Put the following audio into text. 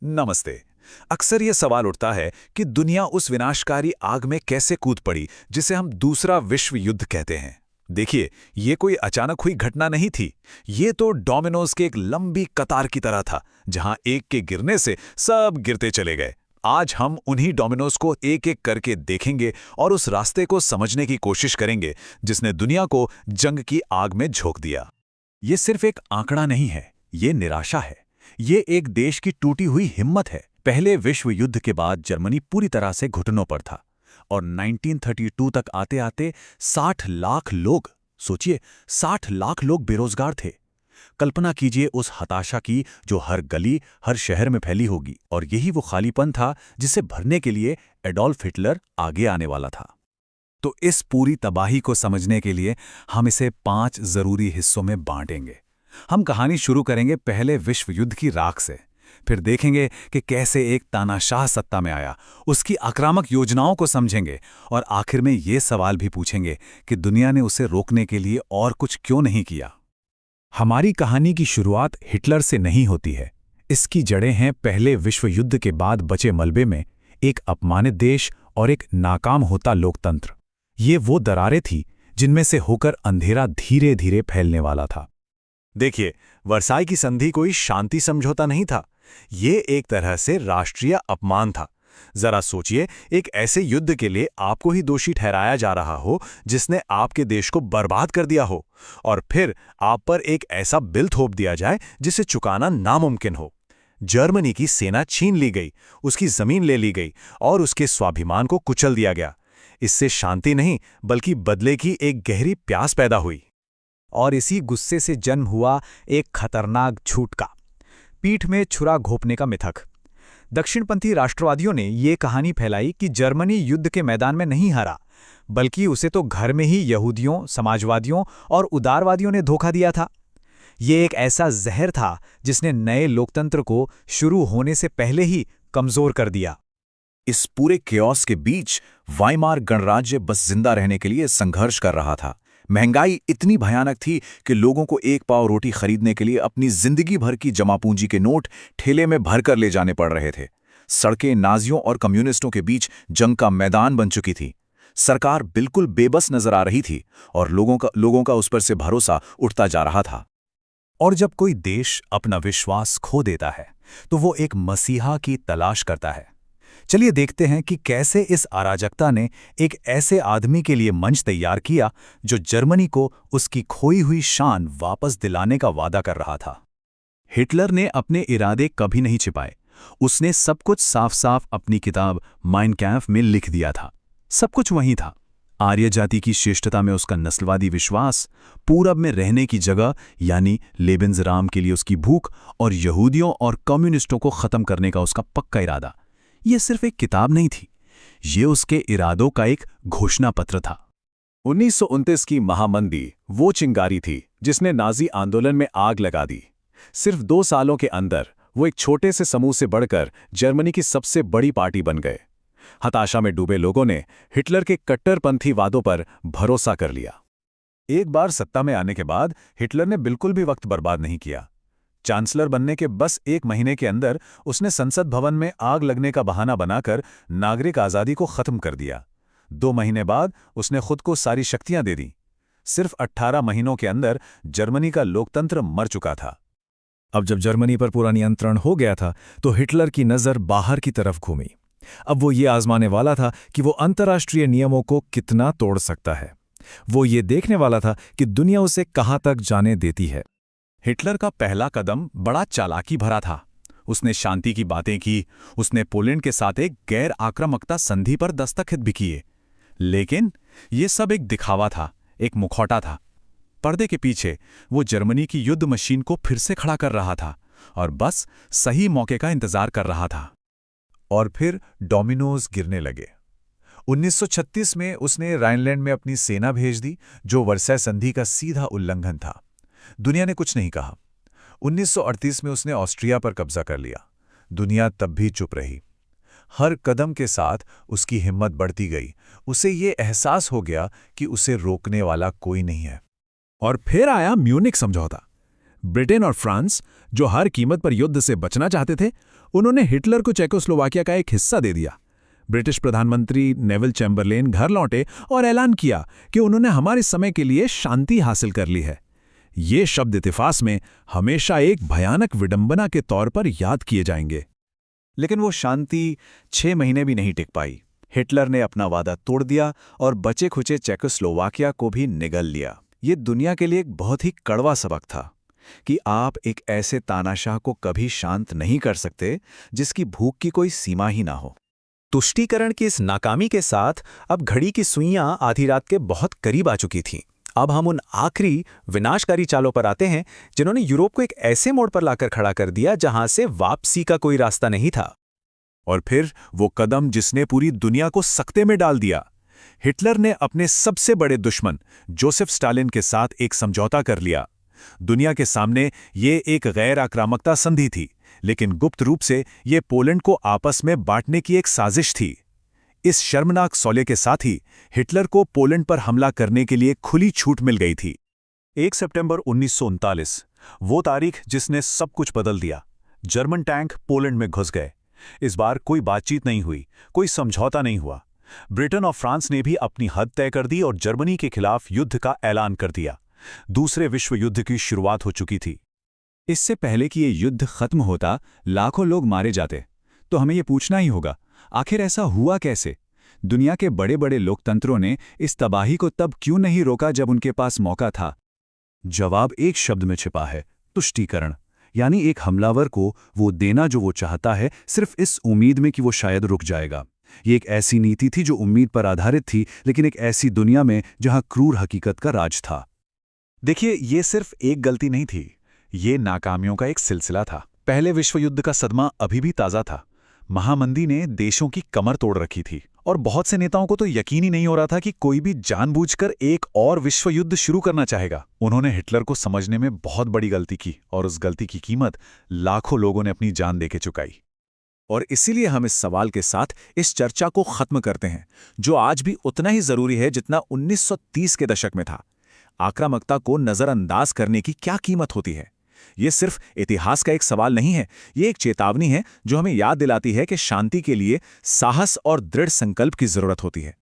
नमस्ते। अक्सर ये सवाल उठता है कि दुनिया उस विनाशकारी आग में कैसे कूद पड़ी जिसे हम दूसरा विश्व युद्ध कहते हैं। देखिए, ये कोई अचानक हुई घटना नहीं थी। ये तो डोमिनोज के एक लंबी कतार की तरह था, जहां एक के गिरने से सब गिरते चले गए। आज हम उन्हीं डोमिनोज को एक एक करके देखेंगे और उस रास्ते को समझने की कोशिश करेंगे जिसने दुनिया को जंग की आग में झोंक दिया। ये सिर्फ एक आंकड़ा नहीं है, ये निराशा है। ये एक देश की टूटी हुई हिम्मत है। पहले विश्व युद्ध के बाद जर्मनी पूरी तरह से घुटनों पर था और 1932 तक आते आते 60 लाख लोग, सोचिए 60 लाख लोग बेरोजगार थे। कल्पना कीजिए उस हताशा की जो हर गली, हर शहर में फैली होगी, और यही वो खालीपन था जिसे भरने के लिए एडोल्फ हिटलर आगे आने वाला था। तो इस पूरी तबाही को समझने के लिए हम इसे 5 जरूरी हिस्सों में बांटेंगे। हम कहानी शुरू करेंगे पहले विश्व युद्ध की राख से, फिर देखेंगे कि कैसे एक तानाशाह सत्ता में आया, उसकी आक्रामक योजनाओं को समझेंगे और आखिर में ये सवाल भी पूछेंगे कि दुनिया ने उसे रोकने के लिए और कुछ क्यों नहीं किया। हमारी कहानी की शुरुआत हिटलर से नहीं होती है। इसकी जड़ें हैं पहले विश्व युद्ध के बाद बचे मलबे में, एक अपमानित देश और एक नाकाम होता लोकतंत्र। ये वो दरारें थी जिनमें से होकर अंधेरा धीरे धीरे फैलने वाला था। देखिए, वर्साई की संधि कोई शांति समझौता नहीं था, ये एक तरह से राष्ट्रीय अपमान था। जरा सोचिए, एक ऐसे युद्ध के लिए आपको ही दोषी ठहराया जा रहा हो जिसने आपके देश को बर्बाद कर दिया हो, और फिर आप पर एक ऐसा बिल थोप दिया जाए जिसे चुकाना नामुमकिन हो। जर्मनी की सेना छीन ली गई, उसकी जमीन ले ली गई और उसके स्वाभिमान को कुचल दिया गया। इससे शांति नहीं बल्कि बदले की एक गहरी प्यास पैदा हुई। और इसी गुस्से से जन्म हुआ एक खतरनाक झूठ का, पीठ में छुरा घोंपने का मिथक। दक्षिणपंथी राष्ट्रवादियों ने ये कहानी फैलाई कि जर्मनी युद्ध के मैदान में नहीं हारा, बल्कि उसे तो घर में ही यहूदियों, समाजवादियों और उदारवादियों ने धोखा दिया था। ये एक ऐसा जहर था जिसने नए लोकतंत्र को शुरू होने से पहले ही कमजोर कर दिया। इस पूरे केओस के बीच वाइमार गणराज्य बस जिंदा रहने के लिए संघर्ष कर रहा था। महंगाई इतनी भयानक थी कि लोगों को एक पाव रोटी खरीदने के लिए अपनी जिंदगी भर की जमा पूंजी के नोट ठेले में भरकर ले जाने पड़ रहे थे। सड़कें नाजियों और कम्युनिस्टों के बीच जंग का मैदान बन चुकी थी। सरकार बिल्कुल बेबस नजर आ रही थी और लोगों का उस पर से भरोसा उठता जा रहा था। और जब कोई देश अपना विश्वास खो देता है तो वो एक मसीहा की तलाश करता है। चलिए देखते हैं कि कैसे इस अराजकता ने एक ऐसे आदमी के लिए मंच तैयार किया जो जर्मनी को उसकी खोई हुई शान वापस दिलाने का वादा कर रहा था। हिटलर ने अपने इरादे कभी नहीं छिपाए। उसने सब कुछ साफ साफ अपनी किताब माइन कैम्फ में लिख दिया था। सब कुछ वहीं था। आर्य जाति की श्रेष्ठता में उसका नस्लवादी विश्वास, पूरब में रहने की जगह यानी लेबेंसराम के लिए उसकी भूख, और यहूदियों और कम्युनिस्टों को खत्म करने का उसका पक्का इरादा। ये सिर्फ एक किताब नहीं थी, ये उसके इरादों का एक घोषणा पत्र था। 1929 की महामंदी वो चिंगारी थी जिसने नाजी आंदोलन में आग लगा दी। सिर्फ 2 सालों के अंदर वो एक छोटे से समूह से बढ़कर जर्मनी की सबसे बड़ी पार्टी बन गए। हताशा में डूबे लोगों ने हिटलर के कट्टरपंथी वादों पर भरोसा कर लिया। एक बार सत्ता में आने के बाद हिटलर ने बिल्कुल भी वक्त बर्बाद नहीं किया। चांसलर बनने के बस 1 महीने के अंदर उसने संसद भवन में आग लगने का बहाना बनाकर नागरिक आज़ादी को खत्म कर दिया। 2 महीने बाद उसने खुद को सारी शक्तियां दे दी। सिर्फ 18 महीनों के अंदर जर्मनी का लोकतंत्र मर चुका था। अब जब जर्मनी पर पूरा नियंत्रण हो गया था तो हिटलर की नज़र बाहर की तरफ घूमी। अब वो ये आजमाने वाला था कि वो अंतर्राष्ट्रीय नियमों को कितना तोड़ सकता है। वो ये देखने वाला था कि दुनिया उसे कहाँ तक जाने देती है। हिटलर का पहला कदम बड़ा चालाकी भरा था। उसने शांति की बातें की, उसने पोलैंड के साथ एक गैर आक्रामकता संधि पर दस्तखत भी किए। लेकिन ये सब एक दिखावा था, एक मुखौटा था। पर्दे के पीछे वो जर्मनी की युद्ध मशीन को फिर से खड़ा कर रहा था और बस सही मौके का इंतजार कर रहा था। और फिर डोमिनोज गिरने लगे। 1936 में उसने राइनलैंड में अपनी सेना भेज दी, जो वर्साई संधि का सीधा उल्लंघन था। दुनिया ने कुछ नहीं कहा। 1938 में उसने ऑस्ट्रिया पर कब्जा कर लिया। दुनिया तब भी चुप रही। हर कदम के साथ उसकी हिम्मत बढ़ती गई। उसे ये एहसास हो गया कि उसे रोकने वाला कोई नहीं है। और फिर आया म्यूनिख समझौता। ब्रिटेन और फ्रांस, जो हर कीमत पर युद्ध से बचना चाहते थे, उन्होंने हिटलर को चेकोस्लोवाकिया का एक हिस्सा दे दिया। ब्रिटिश प्रधानमंत्री नेविल चैम्बरलेन घर लौटे और ऐलान किया कि उन्होंने हमारे समय के लिए शांति हासिल कर ली है। ये शब्द इतिहास में हमेशा एक भयानक विडंबना के तौर पर याद किए जाएंगे। लेकिन वो शांति 6 महीने भी नहीं टिक पाई। हिटलर ने अपना वादा तोड़ दिया और बचे खुचे चेकोस्लोवाकिया को भी निगल लिया। ये दुनिया के लिए एक बहुत ही कड़वा सबक था कि आप एक ऐसे तानाशाह को कभी शांत नहीं कर सकते जिसकी भूख की कोई सीमा ही ना हो। तुष्टीकरण की इस नाकामी के साथ अब घड़ी की सुइयां आधी रात के बहुत करीब आ चुकी थीं। अब हम उन आखिरी विनाशकारी चालों पर आते हैं जिन्होंने यूरोप को एक ऐसे मोड़ पर लाकर खड़ा कर दिया जहां से वापसी का कोई रास्ता नहीं था। और फिर वो कदम जिसने पूरी दुनिया को सकते में डाल दिया। हिटलर ने अपने सबसे बड़े दुश्मन जोसेफ स्टालिन के साथ एक समझौता कर लिया। दुनिया के सामने ये एक गैर आक्रामकता संधि थी, लेकिन गुप्त रूप से ये पोलैंड को आपस में बांटने की एक साजिश थी। इस शर्मनाक सौले के साथ ही हिटलर को पोलैंड पर हमला करने के लिए खुली छूट मिल गई थी। 1 सितंबर 1939, वो तारीख जिसने सब कुछ बदल दिया। जर्मन टैंक पोलैंड में घुस गए। इस बार कोई बातचीत नहीं हुई, कोई समझौता नहीं हुआ। ब्रिटेन और फ्रांस ने भी अपनी हद तय कर दी और जर्मनी के खिलाफ युद्ध का ऐलान कर दिया। दूसरे विश्व युद्ध की शुरुआत हो चुकी थी। इससे पहले कि ये युद्ध खत्म होता, लाखों लोग मारे जाते। तो हमें ये पूछना ही होगा, आखिर ऐसा हुआ कैसे? दुनिया के बड़े बड़े लोकतंत्रों ने इस तबाही को तब क्यों नहीं रोका जब उनके पास मौका था? जवाब एक शब्द में छिपा है, तुष्टीकरण। यानी एक हमलावर को वो देना जो वो चाहता है, सिर्फ इस उम्मीद में कि वो शायद रुक जाएगा। ये एक ऐसी नीति थी जो उम्मीद पर आधारित थी, लेकिन एक ऐसी दुनिया में जहां क्रूर हकीकत का राज था। देखिए, ये सिर्फ एक गलती नहीं थी, ये नाकामियों का एक सिलसिला था। पहले विश्व युद्ध का सदमा अभी भी ताज़ा था। महामंदी ने देशों की कमर तोड़ रखी थी और बहुत से नेताओं को तो यकीन ही नहीं हो रहा था कि कोई भी जानबूझकर एक और विश्व युद्ध शुरू करना चाहेगा। उन्होंने हिटलर को समझने में बहुत बड़ी गलती की और उस गलती की कीमत लाखों लोगों ने अपनी जान देके चुकाई। और इसीलिए हम इस सवाल के साथ इस चर्चा को खत्म करते हैं, जो आज भी उतना ही जरूरी है जितना 1930 के दशक में था। आक्रामकता को नजरअंदाज करने की क्या कीमत होती है? ये सिर्फ इतिहास का एक सवाल नहीं है, ये एक चेतावनी है जो हमें याद दिलाती है कि शांति के लिए साहस और दृढ़ संकल्प की जरूरत होती है।